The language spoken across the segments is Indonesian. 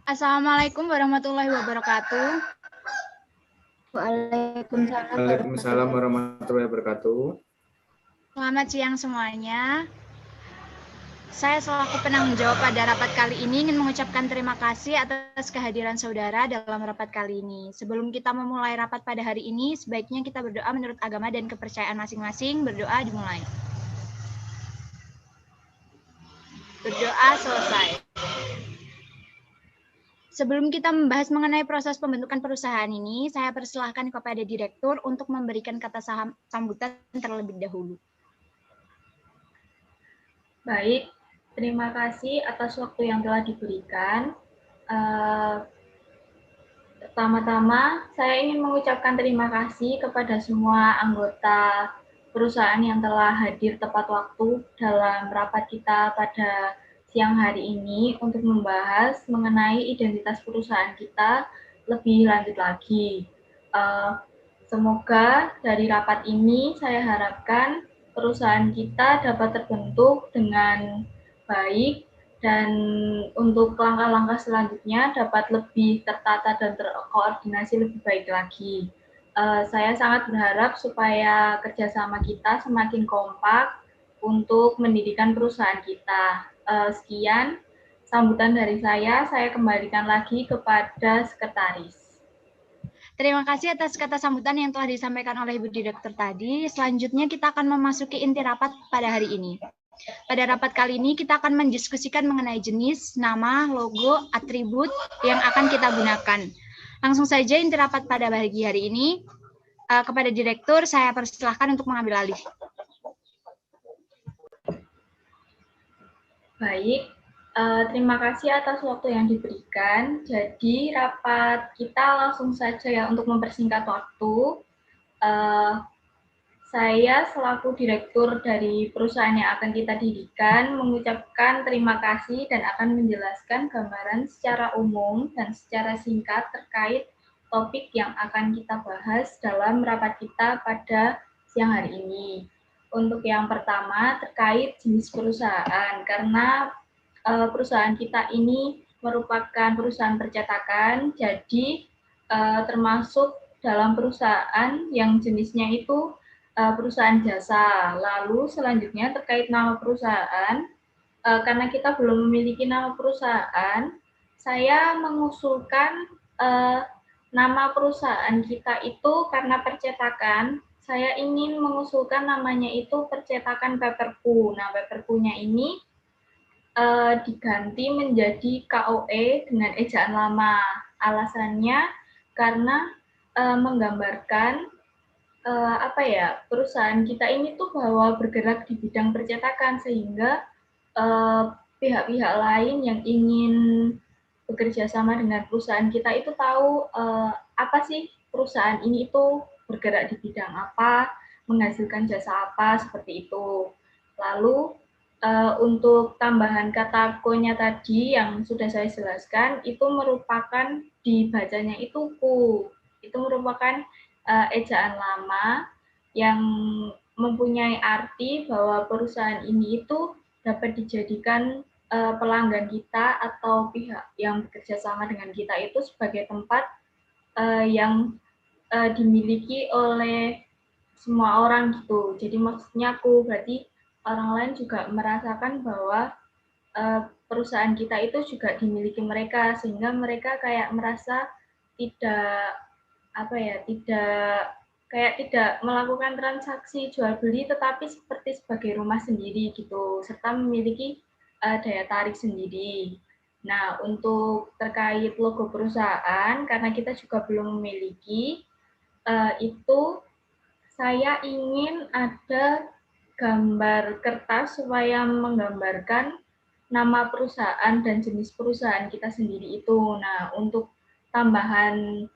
Assalamualaikum warahmatullahi wabarakatuh. Waalaikumsalam warahmatullahi wabarakatuh. Selamat siang semuanya. Saya selaku penanggung jawab pada rapat kali ini ingin mengucapkan terima kasih atas kehadiran saudara dalam rapat kali ini. Sebelum kita memulai rapat pada hari ini, sebaiknya kita berdoa menurut agama dan kepercayaan masing-masing. Berdoa dimulai. Berdoa selesai. Sebelum kita membahas mengenai proses pembentukan perusahaan ini, saya persilahkan kepada Direktur untuk memberikan kata sambutan terlebih dahulu. Baik, terima kasih atas waktu yang telah diberikan. Pertama-tama, saya ingin mengucapkan terima kasih kepada semua anggota perusahaan yang telah hadir tepat waktu dalam rapat kita pada siang hari ini untuk membahas mengenai identitas perusahaan kita lebih lanjut lagi. Semoga dari rapat ini saya harapkan perusahaan kita dapat terbentuk dengan baik dan untuk langkah-langkah selanjutnya dapat lebih tertata dan terkoordinasi lebih baik lagi. Saya sangat berharap supaya kerjasama kita semakin kompak untuk mendirikan perusahaan kita. Sekian sambutan dari saya kembalikan lagi kepada sekretaris. Terima kasih atas kata sambutan yang telah disampaikan oleh Ibu Direktur tadi. Selanjutnya kita akan memasuki inti rapat pada hari ini. Pada rapat kali ini kita akan mendiskusikan mengenai jenis, nama, logo, atribut yang akan kita gunakan. Langsung saja inti rapat pada pagi hari ini. Kepada Direktur, saya persilahkan untuk mengambil alih. Baik, terima kasih atas waktu yang diberikan. Jadi rapat kita langsung saja ya untuk mempersingkat waktu. Saya selaku direktur dari perusahaan yang akan kita dirikan mengucapkan terima kasih dan akan menjelaskan gambaran secara umum dan secara singkat terkait topik yang akan kita bahas dalam rapat kita pada siang hari ini. Untuk yang pertama terkait jenis perusahaan, karena perusahaan kita ini merupakan perusahaan percetakan, jadi termasuk dalam perusahaan yang jenisnya itu perusahaan jasa. Lalu selanjutnya terkait nama perusahaan, karena kita belum memiliki nama perusahaan, saya mengusulkan nama perusahaan kita itu karena percetakan, saya ingin mengusulkan namanya itu Percetakan Paperku. Nah, Paperku-nya ini diganti menjadi KOE dengan ejaan lama. Alasannya karena menggambarkan perusahaan kita ini tuh bahwa bergerak di bidang percetakan sehingga pihak-pihak lain yang ingin bekerja sama dengan perusahaan kita itu tahu apa sih perusahaan ini itu bergerak di bidang apa, menghasilkan jasa apa, seperti itu. Lalu untuk tambahan kata ko-nya tadi yang sudah saya jelaskan, itu merupakan dibacanya itu ku. Itu merupakan ejaan lama yang mempunyai arti bahwa perusahaan ini itu dapat dijadikan pelanggan kita atau pihak yang bekerja sama dengan kita itu sebagai tempat yang dimiliki oleh semua orang gitu. Jadi maksudnya aku berarti orang lain juga merasakan bahwa perusahaan kita itu juga dimiliki mereka sehingga mereka kayak merasa tidak tidak melakukan transaksi jual beli tetapi seperti sebagai rumah sendiri gitu serta memiliki daya tarik sendiri. Nah, untuk terkait logo perusahaan karena kita juga belum memiliki itu saya ingin ada gambar kertas supaya menggambarkan nama perusahaan dan jenis perusahaan kita sendiri itu. Nah, untuk tambahan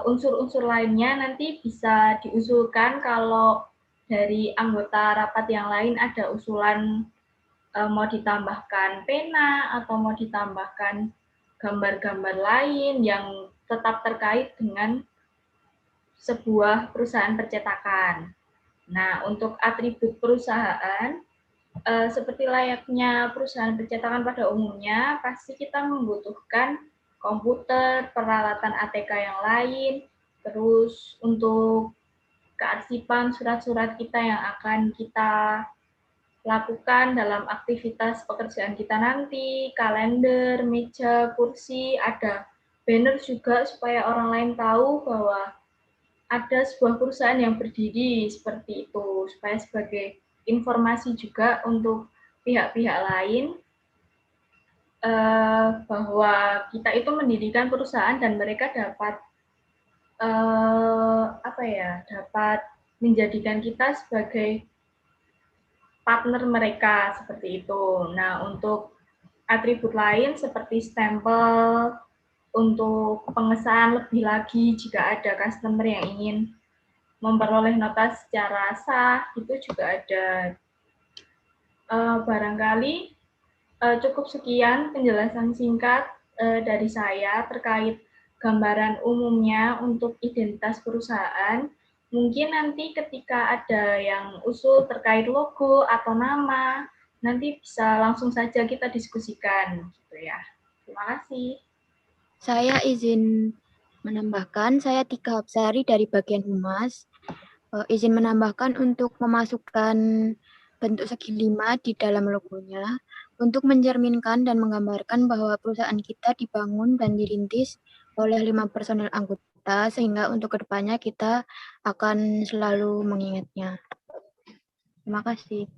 unsur-unsur lainnya nanti bisa diusulkan kalau dari anggota rapat yang lain ada usulan mau ditambahkan pena atau mau ditambahkan gambar-gambar lain yang tetap terkait dengan sebuah perusahaan percetakan. Nah, untuk atribut perusahaan, seperti layaknya perusahaan percetakan pada umumnya, pasti kita membutuhkan komputer, peralatan ATK yang lain, terus untuk kearsipan surat-surat kita yang akan kita lakukan dalam aktivitas pekerjaan kita nanti, kalender, meja, kursi, ada banner juga supaya orang lain tahu bahwa ada sebuah perusahaan yang berdiri seperti itu, supaya sebagai informasi juga untuk pihak-pihak lain bahwa kita itu mendirikan perusahaan dan mereka dapat dapat menjadikan kita sebagai partner mereka seperti itu. Nah, untuk atribut lain seperti stempel, untuk pengesahan lebih lagi jika ada customer yang ingin memperoleh nota secara sah, itu juga ada. Barangkali cukup sekian penjelasan singkat dari saya terkait gambaran umumnya untuk identitas perusahaan. Mungkin nanti ketika ada yang usul terkait logo atau nama, nanti bisa langsung saja kita diskusikan, gitu ya. Terima kasih. Saya izin menambahkan, saya Tika Hapsari dari bagian Humas. Izin menambahkan untuk memasukkan bentuk segi 5 di dalam logonya untuk mencerminkan dan menggambarkan bahwa perusahaan kita dibangun dan dirintis oleh 5 personel anggota, sehingga untuk kedepannya kita akan selalu mengingatnya. Terima kasih.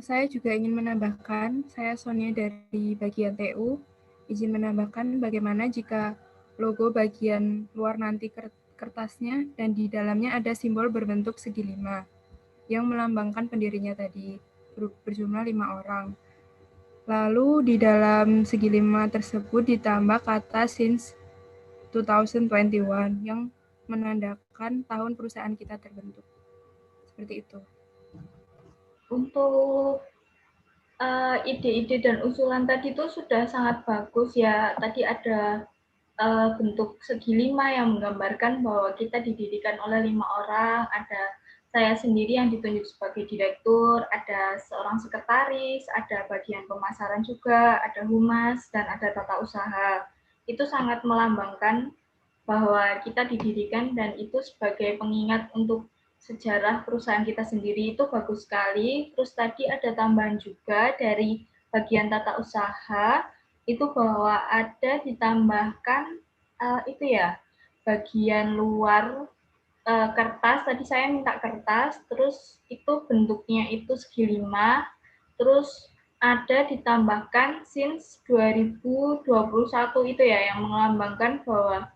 Saya juga ingin menambahkan, saya Sonia dari bagian TU, izin menambahkan bagaimana jika logo bagian luar nanti kertasnya dan di dalamnya ada simbol berbentuk segi 5 yang melambangkan pendirinya tadi, berjumlah 5 orang. Lalu di dalam segi 5 tersebut ditambah kata since 2021 yang menandakan tahun perusahaan kita terbentuk. Seperti itu. Untuk ide-ide dan usulan tadi itu sudah sangat bagus ya. Tadi ada bentuk segi 5 yang menggambarkan bahwa kita didirikan oleh 5 orang, ada saya sendiri yang ditunjuk sebagai direktur, ada seorang sekretaris, ada bagian pemasaran juga, ada humas, dan ada tata usaha. Itu sangat melambangkan bahwa kita didirikan dan itu sebagai pengingat untuk sejarah perusahaan kita sendiri itu bagus sekali. Terus tadi ada tambahan juga dari bagian tata usaha, itu bahwa ada ditambahkan bagian luar kertas. Tadi saya minta kertas, terus itu bentuknya itu segi 5, terus ada ditambahkan since 2021 itu ya, yang melambangkan bahwa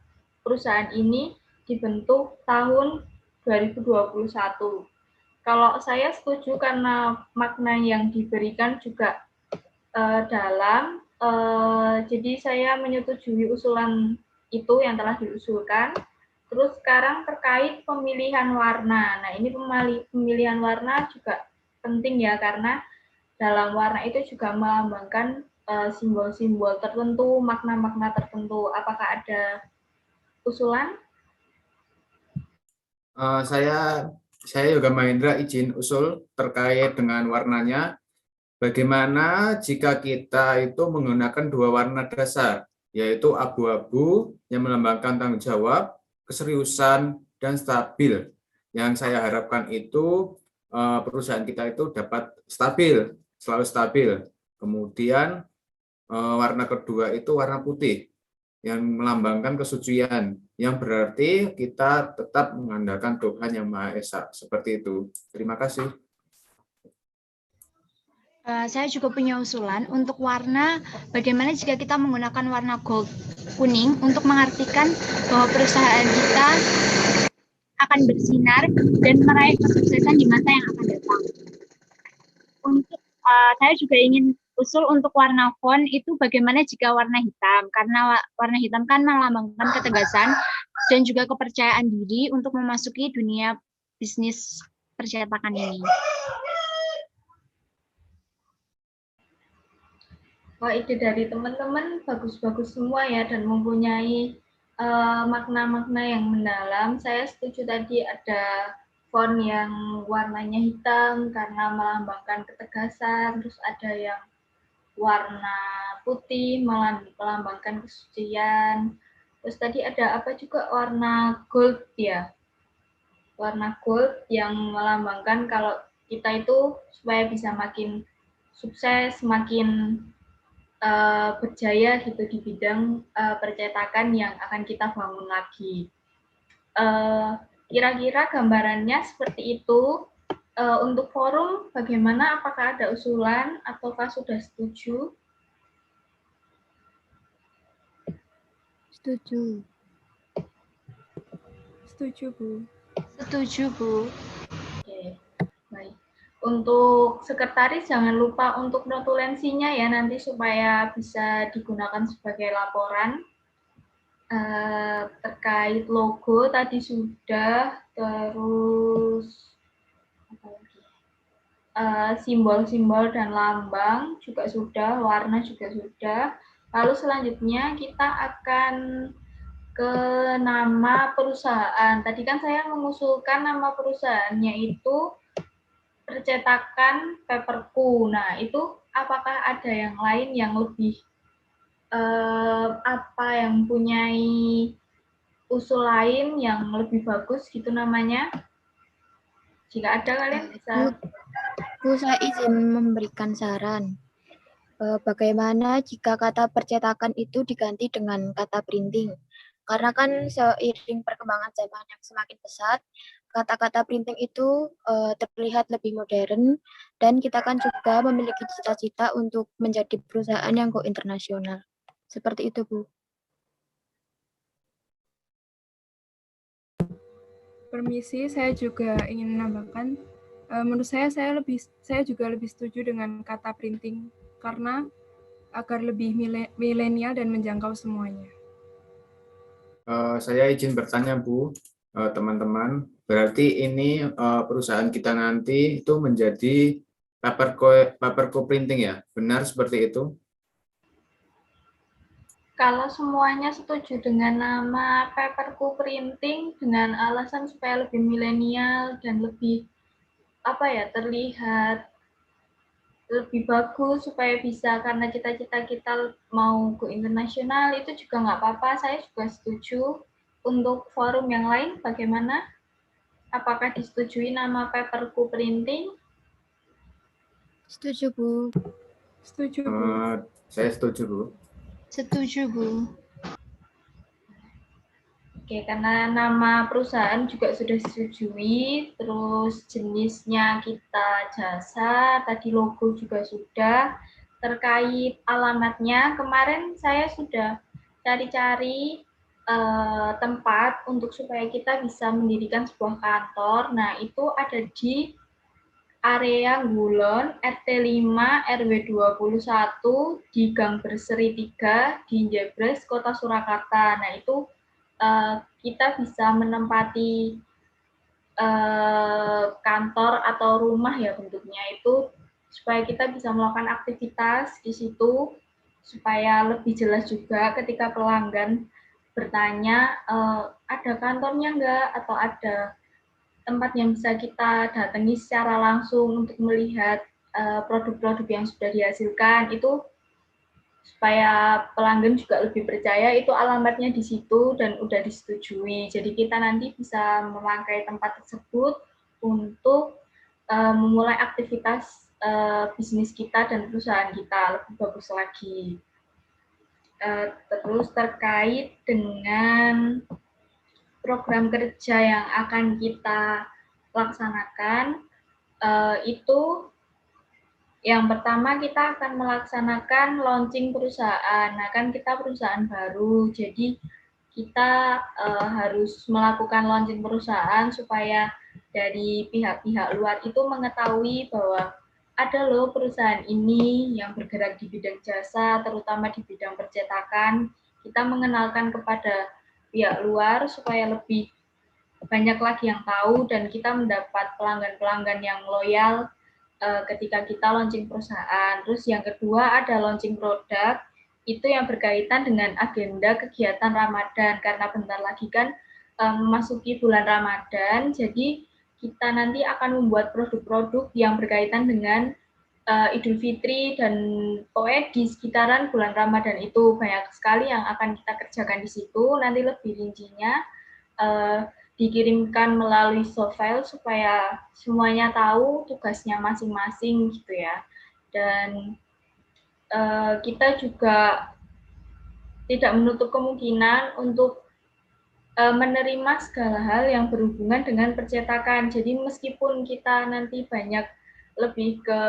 perusahaan ini dibentuk tahun 2021. Kalau saya setuju karena makna yang diberikan juga dalam, jadi saya menyetujui usulan itu yang telah diusulkan. Terus sekarang terkait pemilihan warna. Nah, ini pemilihan warna juga penting ya, karena dalam warna itu juga melambangkan simbol-simbol tertentu, makna-makna tertentu. Apakah ada usulan? Saya Yoga Mahendra izin usul terkait dengan warnanya. Bagaimana jika kita itu menggunakan 2 warna dasar, yaitu abu-abu yang melambangkan tanggung jawab, keseriusan, dan stabil. Yang saya harapkan itu perusahaan kita itu dapat stabil, selalu stabil. Kemudian warna kedua itu warna putih yang melambangkan kesucian, yang berarti kita tetap mengandalkan Tuhan Yang Maha Esa. Seperti itu. Terima kasih. Saya juga punya usulan untuk warna, bagaimana jika kita menggunakan warna gold kuning untuk mengartikan bahwa perusahaan kita akan bersinar dan meraih kesuksesan di masa yang akan datang. Untuk saya juga ingin usul untuk warna font itu bagaimana jika warna hitam, karena warna hitam kan melambangkan ketegasan dan juga kepercayaan diri untuk memasuki dunia bisnis percetakan ini. Wah, ide dari teman-teman bagus-bagus semua ya, dan mempunyai makna-makna yang mendalam. Saya setuju tadi ada font yang warnanya hitam karena melambangkan ketegasan, terus ada yang warna putih melambangkan kesucian. Terus tadi ada apa juga warna gold ya, warna gold yang melambangkan kalau kita itu supaya bisa makin sukses, makin berjaya gitu di bidang percetakan yang akan kita bangun lagi. Kira-kira gambarannya seperti itu. Untuk forum, bagaimana? Apakah ada usulan ataukah sudah setuju? Setuju. Setuju, Bu. Setuju, Bu. Oke, baik. Untuk sekretaris jangan lupa untuk notulensinya ya nanti supaya bisa digunakan sebagai laporan. Terkait logo tadi sudah, terus apa lagi? Simbol-simbol dan lambang juga sudah, warna juga sudah. Lalu selanjutnya kita akan ke nama perusahaan. Tadi kan saya mengusulkan nama perusahaannya itu Percetakan Paperku. Nah, itu apakah ada yang lain yang lebih yang mempunyai usul lain yang lebih bagus gitu namanya? Jika ada kalian bisa. Bu, saya izin memberikan saran. Bagaimana jika kata percetakan itu diganti dengan kata printing? Karena kan seiring perkembangan zaman yang semakin pesat, kata-kata printing itu terlihat lebih modern dan kita kan juga memiliki cita-cita untuk menjadi perusahaan yang go internasional. Seperti itu, Bu. Permisi, saya juga ingin menambahkan. Menurut saya juga lebih setuju dengan kata printing karena agar lebih milenial dan menjangkau semuanya. Saya izin bertanya, Bu, teman-teman. Berarti ini perusahaan kita nanti itu menjadi paperco printing ya? Benar seperti itu? Kalau semuanya setuju dengan nama Paperku Printing dengan alasan supaya lebih milenial dan lebih terlihat lebih bagus supaya bisa karena cita-cita kita mau go internasional itu juga nggak apa-apa, saya juga setuju. Untuk forum yang lain bagaimana? Apakah disetujui nama Paperku Printing? Setuju, Bu. Setuju, Bu. Saya setuju, Bu. Setuju, Bu. Oke, karena nama perusahaan juga sudah disetujui, terus jenisnya kita jasa, tadi logo juga sudah. Terkait alamatnya, kemarin saya sudah cari-cari tempat untuk supaya kita bisa mendirikan sebuah kantor. Nah, itu ada di area Ngulon, RT 5, RW 21, di Gang Berseri 3, di Jebres, Kota Surakarta. Nah, itu kita bisa menempati kantor atau rumah ya bentuknya itu supaya kita bisa melakukan aktivitas di situ supaya lebih jelas juga ketika pelanggan bertanya ada kantornya enggak atau ada tempat yang bisa kita datangi secara langsung untuk melihat produk-produk yang sudah dihasilkan itu supaya pelanggan juga lebih percaya itu alamatnya di situ dan udah disetujui. Jadi kita nanti bisa memakai tempat tersebut untuk memulai aktivitas bisnis kita dan perusahaan kita lebih bagus lagi. Terus terkait dengan program kerja yang akan kita laksanakan, itu yang pertama kita akan melaksanakan launching perusahaan. Nah, kan kita perusahaan baru, jadi kita harus melakukan launching perusahaan supaya dari pihak-pihak luar itu mengetahui bahwa ada loh perusahaan ini yang bergerak di bidang jasa, terutama di bidang percetakan. Kita mengenalkan kepada pihak luar supaya lebih banyak lagi yang tahu dan kita mendapat pelanggan-pelanggan yang loyal ketika kita launching perusahaan. Terus yang kedua ada launching produk, itu yang berkaitan dengan agenda kegiatan Ramadan, karena bentar lagi kan memasuki bulan Ramadan, jadi kita nanti akan membuat produk-produk yang berkaitan dengan Idul Fitri, dan pokoknya di sekitaran bulan Ramadan itu banyak sekali yang akan kita kerjakan di situ. Nanti lebih rincinya dikirimkan melalui soft file supaya semuanya tahu tugasnya masing-masing gitu ya. Dan kita juga tidak menutup kemungkinan untuk menerima segala hal yang berhubungan dengan percetakan. Jadi meskipun kita nanti banyak lebih ke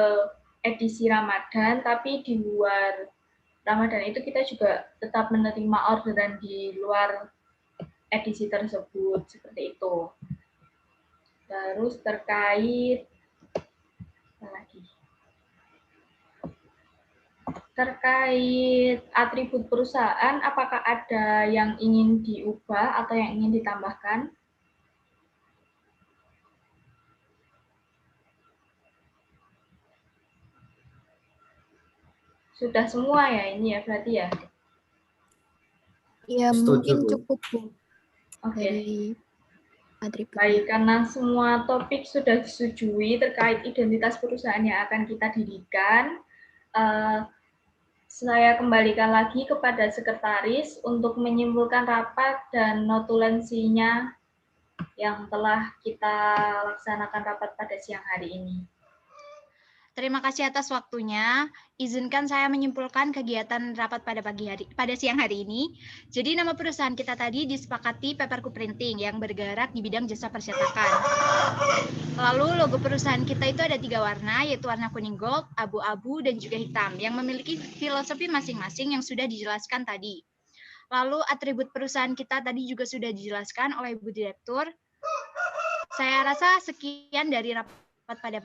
edisi Ramadan, tapi di luar Ramadan itu kita juga tetap menerima orderan di luar edisi tersebut, seperti itu. Terus terkait apa lagi? Terkait atribut perusahaan, apakah ada yang ingin diubah atau yang ingin ditambahkan? Sudah semua ya ini ya berarti ya? Ya, Setuju, mungkin Bu. cukup, Bu. Oke. Dari atribut. Baik, karena semua topik sudah disetujui terkait identitas perusahaan yang akan kita dirikan, saya kembalikan lagi kepada sekretaris untuk menyimpulkan rapat dan notulensinya yang telah kita laksanakan rapat pada siang hari ini. Terima kasih atas waktunya. Izinkan saya menyimpulkan kegiatan rapat pada siang hari ini. Jadi nama perusahaan kita tadi disepakati Paperku Printing yang bergerak di bidang jasa percetakan. Lalu logo perusahaan kita itu ada 3 warna, yaitu warna kuning gold, abu-abu, dan juga hitam, yang memiliki filosofi masing-masing yang sudah dijelaskan tadi. Lalu atribut perusahaan kita tadi juga sudah dijelaskan oleh Ibu Direktur. Saya rasa sekian dari rapat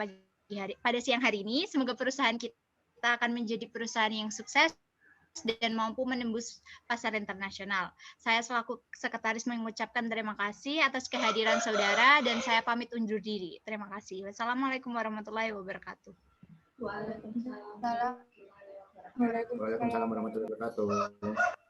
pada siang hari ini. Semoga perusahaan kita akan menjadi perusahaan yang sukses dan mampu menembus pasar internasional. Saya selaku sekretaris mengucapkan terima kasih atas kehadiran saudara dan saya pamit undur diri. Terima kasih. Wassalamualaikum warahmatullahi wabarakatuh. Waalaikumsalam. Waalaikumsalam Waalaikumsalam warahmatullahi wabarakatuh.